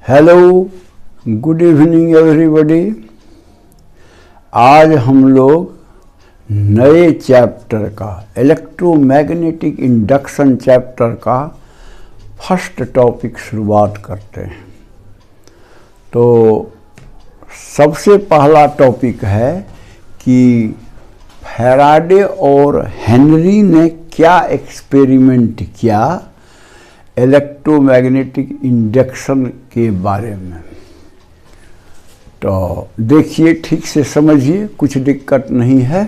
Hello, good evening everybody. आज हम लोग नए चैप्टर का इलेक्ट्रोमैग्नेटिक इंडक्शन चैप्टर का फर्स्ट टॉपिक शुरुआत करते हैं। तो सबसे पहला टॉपिक है कि फैराडे और हेनरी ने क्या एक्सपेरिमेंट किया इलेक्ट्रोमैग्नेटिक इंडक्शन के बारे में। तो देखिए, ठीक से समझिए, कुछ दिक्कत नहीं है।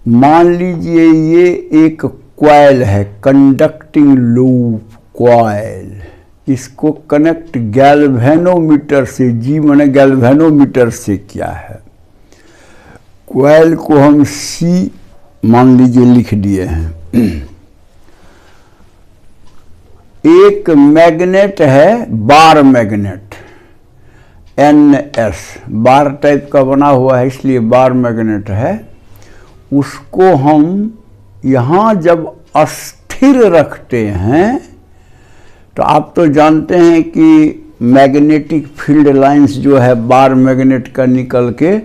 मान लीजिए ये एक कॉइल है, कंडक्टिंग लूप कॉइल। इसको कनेक्ट गैल्वेनोमीटर से, जी मैंने गैल्वेनोमीटर से किया है। कॉइल को हम सी मान लीजिए लिख दिए हैं। एक मैग्नेट है, बार मैग्नेट, NS बार टाइप का बना हुआ है, इसलिए बार मैग्नेट है। उसको हम यहाँ जब अस्थिर रखते हैं तो आप तो जानते हैं कि मैग्नेटिक फील्ड लाइंस जो है बार मैग्नेट का निकल के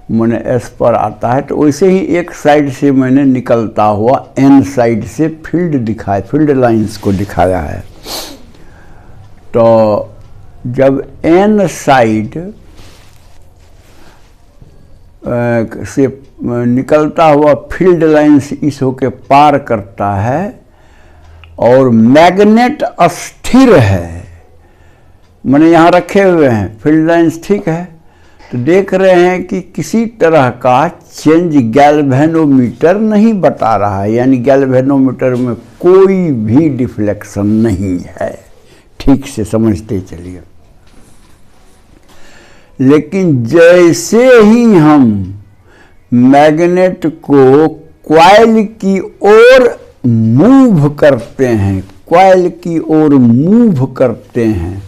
मैंने S पर आता है। तो वैसे ही एक साइड से मैंने निकलता हुआ N साइड से फील्ड लाइंस को दिखाया है। तो जब N साइड से निकलता हुआ फील्ड लाइंस इस होके पार करता है और मैग्नेट अस्थिर है, मैंने यहाँ रखे हुए हैं फील्ड लाइंस, ठीक है। तो देख रहे हैं कि किसी तरह का चेंज गैल्वेनोमीटर नहीं बता रहा है, यानी गैल्वेनोमीटर में कोई भी डिफ्लेक्शन नहीं है। ठीक से समझते चलिए। लेकिन जैसे ही हम मैग्नेट को कॉइल की ओर मूव करते हैं, कॉइल की ओर मूव करते हैं,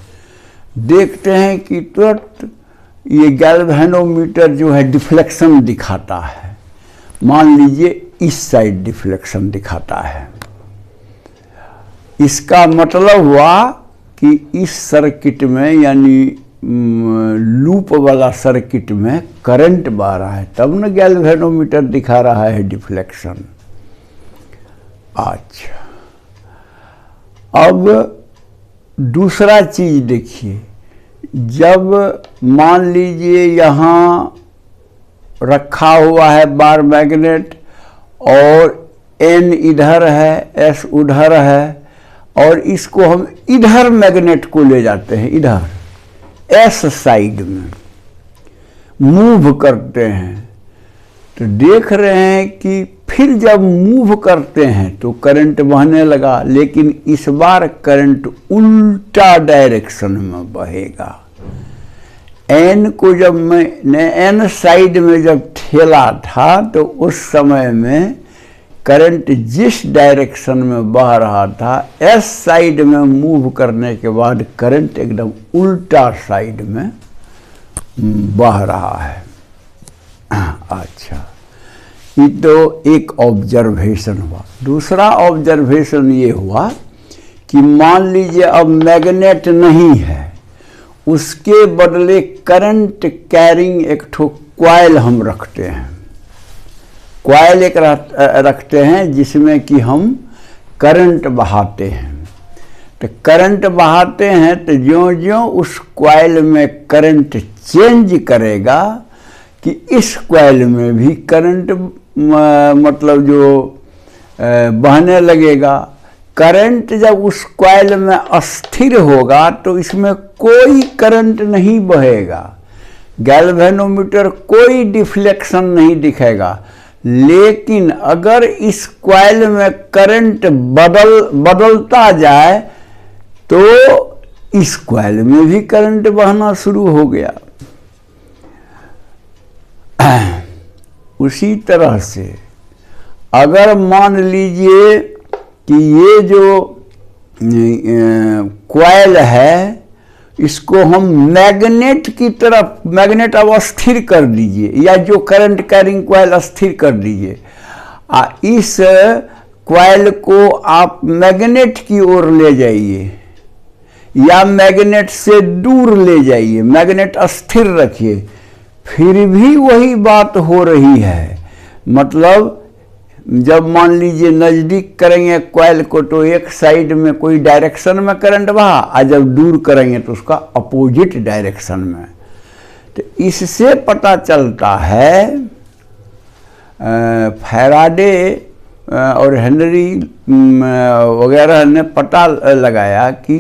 देखते हैं कि तुरंत ये गैल्वेनोमीटर जो है डिफ्लेक्शन दिखाता है। मान लीजिए इस साइड डिफ्लेक्शन दिखाता है। इसका मतलब हुआ कि इस सर्किट में, यानी लूप वाला सर्किट में करंट बह रहा है, तब न गैल्वेनोमीटर दिखा रहा है डिफ्लेक्शन। अच्छा, अब दूसरा चीज देखिए। जब मान लीजिए यहाँ रखा हुआ है बार मैग्नेट और N इधर है, S उधर है, और इसको हम इधर मैग्नेट को ले जाते हैं, इधर S साइड में मूव करते हैं, तो देख रहे हैं कि फिर जब मूव करते हैं तो करंट बहने लगा, लेकिन इस बार करंट उल्टा डायरेक्शन में बहेगा। N को जब मैंने N साइड में जब ठेला था तो उस समय में करंट जिस डायरेक्शन में बह रहा था, S साइड में मूव करने के बाद करंट एकदम उल्टा साइड में बह रहा है। अच्छा, ये तो एक ऑब्जर्वेशन हुआ। दूसरा ऑब्जर्वेशन ये हुआ कि मान लीजिए अब मैग्नेट नहीं है, उसके बदले करंट कैरिंग एक ठो कॉइल हम रखते हैं। कॉइल एक रखते हैं जिसमें कि हम करंट बहाते हैं। तो करंट बहाते हैं तो ज्यों-ज्यों उस कॉइल में करंट चेंज करेगा कि इस कॉइल में भी करंट मतलब जो बहने लगेगा। करंट जब उस कॉइल में अस्थिर होगा तो इसमें कोई करंट नहीं बहेगा, गैल्वेनोमीटर कोई डिफ्लेक्शन नहीं दिखेगा। लेकिन अगर इस कॉइल में करंट बदलता जाए तो इस कॉइल में भी करंट बहना शुरू हो गया। उसी तरह से अगर मान लीजिए कि ये जो कॉइल है, इसको हम मैग्नेट की तरफ, मैग्नेट अब अस्थिर कर दीजिए, या जो करंट कैरिंग कॉइल अस्थिर कर दीजिए। इस कॉइल को आप मैग्नेट की ओर ले जाइए, या मैग्नेट से दूर ले जाइए, मैग्नेट अस्थिर रखिए, फिर भी वही बात हो रही है। मतलब जब मान लीजिए नज़दीक करेंगे कॉइल को तो एक साइड में कोई डायरेक्शन में करंट बहा, और जब दूर करेंगे तो उसका अपोजिट डायरेक्शन में। तो इससे पता चलता है, फैराडे और हेनरी वगैरह ने पता लगाया कि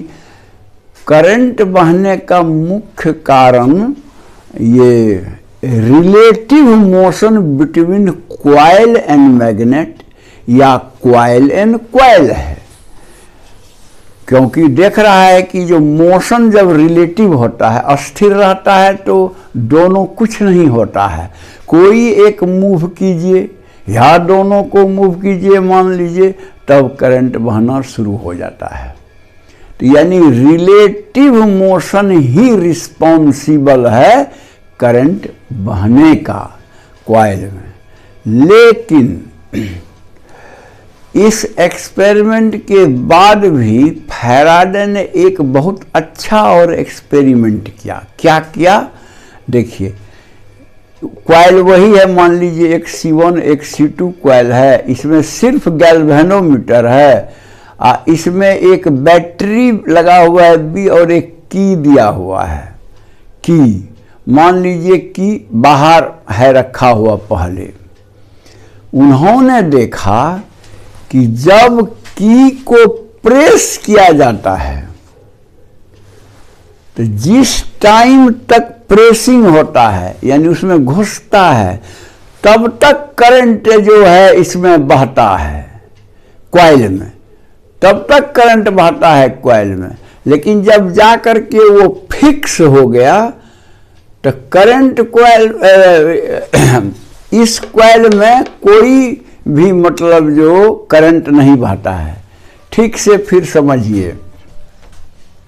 करंट बहने का मुख्य कारण ये relative motion between coil and magnet या कॉइल एंड कॉइल है। क्योंकि देख रहा है कि जो मोशन जब रिलेटिव होता है, अस्थिर रहता है, तो दोनों कुछ नहीं होता है। कोई एक मूव कीजिए या दोनों को मूव कीजिए मान लीजिए, तब करंट बहना शुरू हो जाता है। तो यानी रिलेटिव मोशन ही रिस्पॉन्सिबल है करंट बहने का कॉइल में। लेकिन इस एक्सपेरिमेंट के बाद भी फैराडे ने एक बहुत अच्छा और एक्सपेरिमेंट किया। क्या किया? देखिए, कॉइल वही है, मान लीजिए एक C1 एक C2 कॉइल है, इसमें सिर्फ गैल्वेनोमीटर है, इसमें एक बैटरी लगा हुआ है B और एक की दिया हुआ है। की मान लीजिए कि बाहर है रखा हुआ। पहले उन्होंने देखा कि जब की को प्रेस किया जाता है तो जिस टाइम तक प्रेसिंग होता है यानी उसमें घुसता है, तब तक करंट जो है इसमें बहता है कॉइल में, तब तक करंट बहता है कॉइल में। लेकिन जब जा कर के वो फिक्स हो गया तो करंट कॉइल इस कॉइल में कोई भी मतलब जो करंट नहीं बहता है। ठीक से फिर समझिए,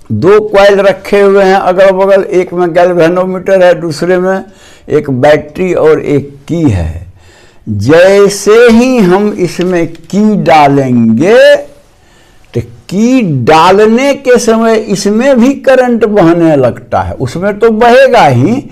दो कॉइल रखे हुए हैं अगल बगल, एक में गैल्वेनोमीटर है, दूसरे में एक बैटरी और एक की है। जैसे ही हम इसमें की डालेंगे तो की डालने के समय इसमें भी करंट बहने लगता है, उसमें तो बहेगा ही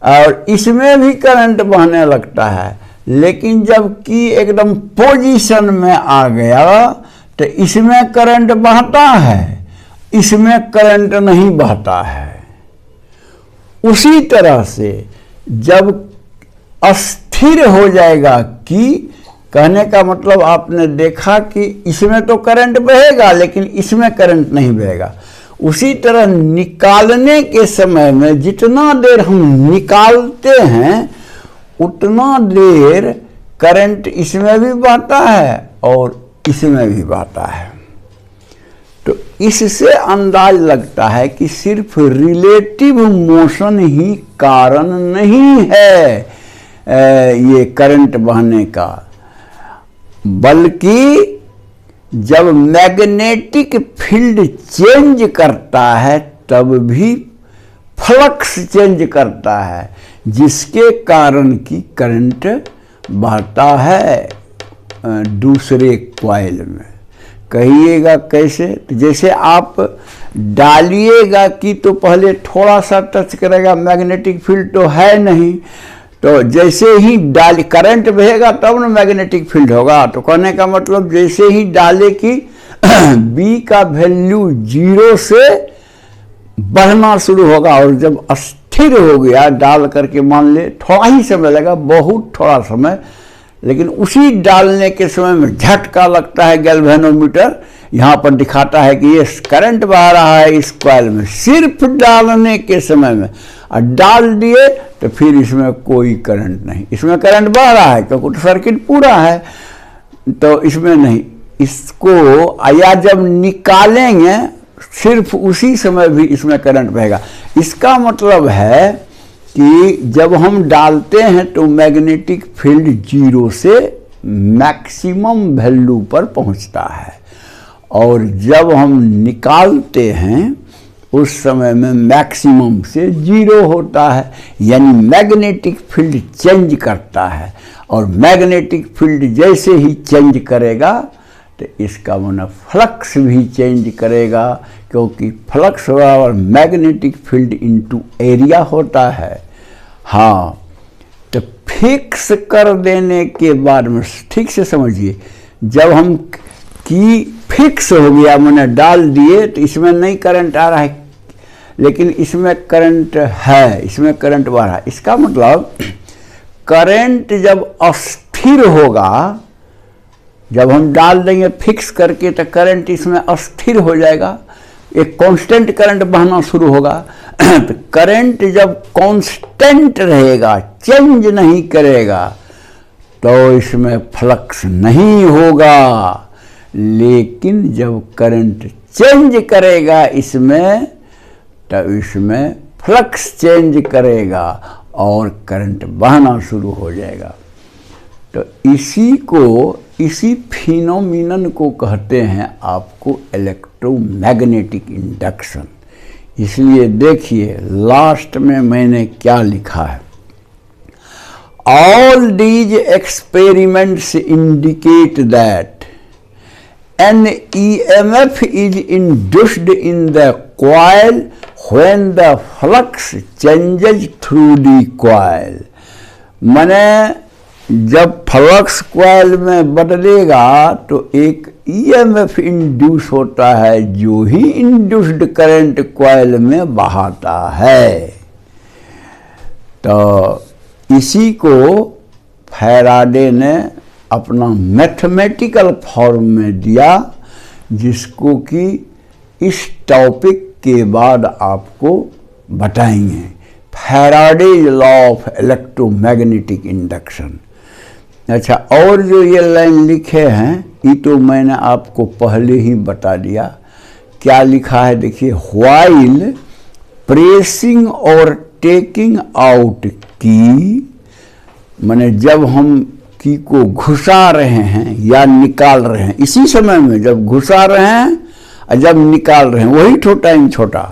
और इसमें भी करंट बहने लगता है। लेकिन जब की एकदम पोजीशन में आ गया तो इसमें करंट बहता है, इसमें करंट नहीं बहता है। उसी तरह से जब अस्थिर हो जाएगा कि, कहने का मतलब आपने देखा कि इसमें तो करंट बहेगा लेकिन इसमें करंट नहीं बहेगा। उसी तरह निकालने के समय में जितना देर हम निकालते हैं उतना देर करंट इसमें भी बहता है और इसमें भी बहता है। तो इससे अंदाज लगता है कि सिर्फ रिलेटिव मोशन ही कारण नहीं है ये करंट बहने का, बल्कि जब मैग्नेटिक फील्ड चेंज करता है तब भी फ्लक्स चेंज करता है, जिसके कारण की करंट बहता है दूसरे कॉइल में। कहिएगा कैसे? तो जैसे आप डालिएगा कि तो पहले थोड़ा सा टच करेगा, मैग्नेटिक फील्ड तो है नहीं, तो जैसे ही डाल करंट बहेगा तब ना मैग्नेटिक फील्ड होगा। तो कहने का मतलब जैसे ही डाले कि बी का वैल्यू 0 से बढ़ना शुरू होगा और जब अस्थिर हो गया डाल करके, मान ले थोड़ा ही समय लगा, बहुत थोड़ा समय, लेकिन उसी डालने के समय में झटका लगता है। गैल्वेनोमीटर यहाँ पर दिखाता है कि ये करंट बह रहा है इस कॉइल में, सिर्फ डालने के समय में। और डाल दिए तो फिर इसमें कोई करंट नहीं, इसमें करंट बह रहा है क्योंकि सर्किट पूरा है, तो इसमें नहीं। इसको या जब निकालेंगे सिर्फ उसी समय भी इसमें करंट बहेगा। इसका मतलब है कि जब हम डालते हैं तो मैग्नेटिक फील्ड 0 से मैक्सिमम वैल्यू पर पहुंचता है और जब हम निकालते हैं उस समय में मैक्सिमम से 0 होता है। यानी मैग्नेटिक फील्ड चेंज करता है और मैग्नेटिक फील्ड जैसे ही चेंज करेगा तो इसका मतलब फ्लक्स भी चेंज करेगा, क्योंकि फ्लक्स बराबर मैग्नेटिक फील्ड इनटू एरिया होता है। हाँ, तो फिक्स कर देने के बाद में ठीक से समझिए, जब हम की फिक्स हो गया, मैंने डाल दिए, तो इसमें नहीं करंट आ रहा है, लेकिन इसमें करंट है, इसमें करंट बढ़ रहा है। इसका मतलब करंट जब अस्थिर होगा, जब हम डाल देंगे फिक्स करके, तो करंट इसमें अस्थिर हो जाएगा, एक कांस्टेंट करंट बहना शुरू होगा। तो करंट जब कांस्टेंट रहेगा, चेंज नहीं करेगा, तो इसमें फ्लक्स नहीं होगा। लेकिन जब करंट चेंज करेगा इसमें, तो इसमें फ्लक्स चेंज करेगा और करंट बहना शुरू हो जाएगा। तो इसी फिनोमिनन को कहते हैं आपको इलेक्ट्रोमैग्नेटिक इंडक्शन। इसलिए देखिए लास्ट में मैंने क्या लिखा है, all these experiments indicate that an EMF is induced in the coil when the flux changes through the coil। माने जब फ्लक्स कॉइल में बदलेगा तो एक EMF इंड्यूस होता है, जो ही इंड्यूस्ड करंट कॉइल में बहाता है। तो इसी को फैराडे ने अपना मैथमेटिकल फॉर्म में दिया, जिसको कि इस टॉपिक के बाद आपको बताएंगे। Faraday's law of electromagnetic induction. अच्छा, और जो ये लाइन लिखे हैं ये तो मैंने आपको पहले ही बता दिया। क्या लिखा है देखिए, व्हाइल प्रेसिंग और टेकिंग आउट की, माने जब हम की को घुसा रहे हैं या निकाल रहे हैं, इसी समय में जब घुसा रहे हैं और जब निकाल रहे हैं, वही तो टाइम छोटा।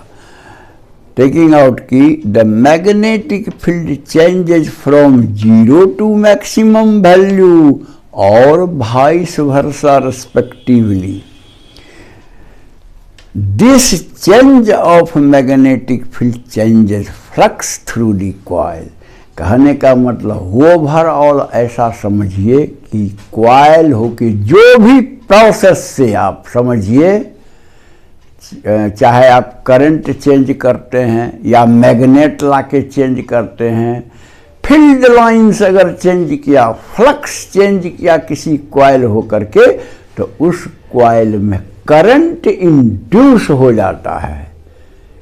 टेकिंग आउट की the magnetic field changes from 0 to maximum value और vice versa respectively. This change of magnetic field changes flux through the coil. कहने का मतलब ओवरऑल ऐसा समझिए कि कॉइल हो के जो भी प्रोसेस से आप समझिए, चाहे आप करंट चेंज करते हैं या मैग्नेट लाके चेंज करते हैं, फील्ड लाइंस अगर चेंज किया, फ्लक्स चेंज किया किसी कॉइल हो करके, तो उस कॉइल में करंट इंड्यूस हो जाता है,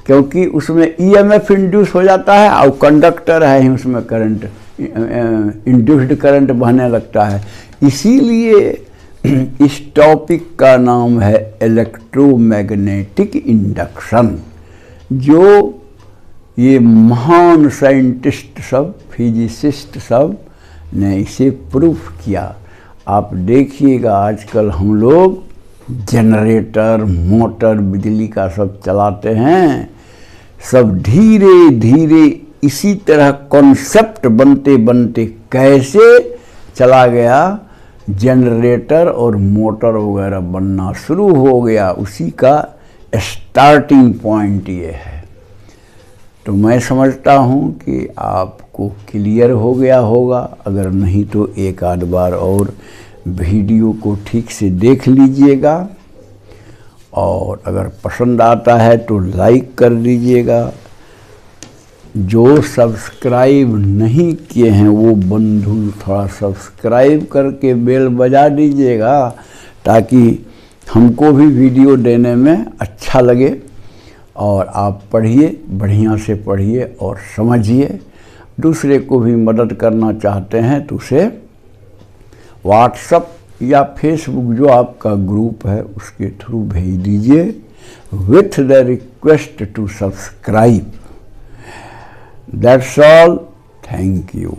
क्योंकि उसमें EMF इंड्यूस हो जाता है और कंडक्टर है, उसमें करंट इंड्यूस्ड करंट बहने लगता है। इसीलिए इस टॉपिक का नाम है इलेक्ट्रोमैग्नेटिक इंडक्शन, जो ये महान साइंटिस्ट सब, फिजिसिस्ट सब ने इसे प्रूफ किया। आप देखिएगा आजकल हम लोग जनरेटर, मोटर, बिजली का सब चलाते हैं, सब धीरे धीरे इसी तरह कॉन्सेप्ट बनते बनते कैसे चला गया, जनरेटर और मोटर वगैरह बनना शुरू हो गया। उसी का स्टार्टिंग पॉइंट ये है। तो मैं समझता हूँ कि आपको क्लियर हो गया होगा। अगर नहीं तो एक आध बार और वीडियो को ठीक से देख लीजिएगा, और अगर पसंद आता है तो लाइक कर दीजिएगा। जो सब्सक्राइब नहीं किए हैं वो बंधु थोड़ा सब्सक्राइब करके बेल बजा दीजिएगा, ताकि हमको भी वीडियो देने में अच्छा लगे। और आप पढ़िए, बढ़िया से पढ़िए और समझिए। दूसरे को भी मदद करना चाहते हैं तो उसे व्हाट्सएप या फेसबुक जो आपका ग्रुप है उसके थ्रू भेज दीजिए, with the request to subscribe. That's all. Thank you.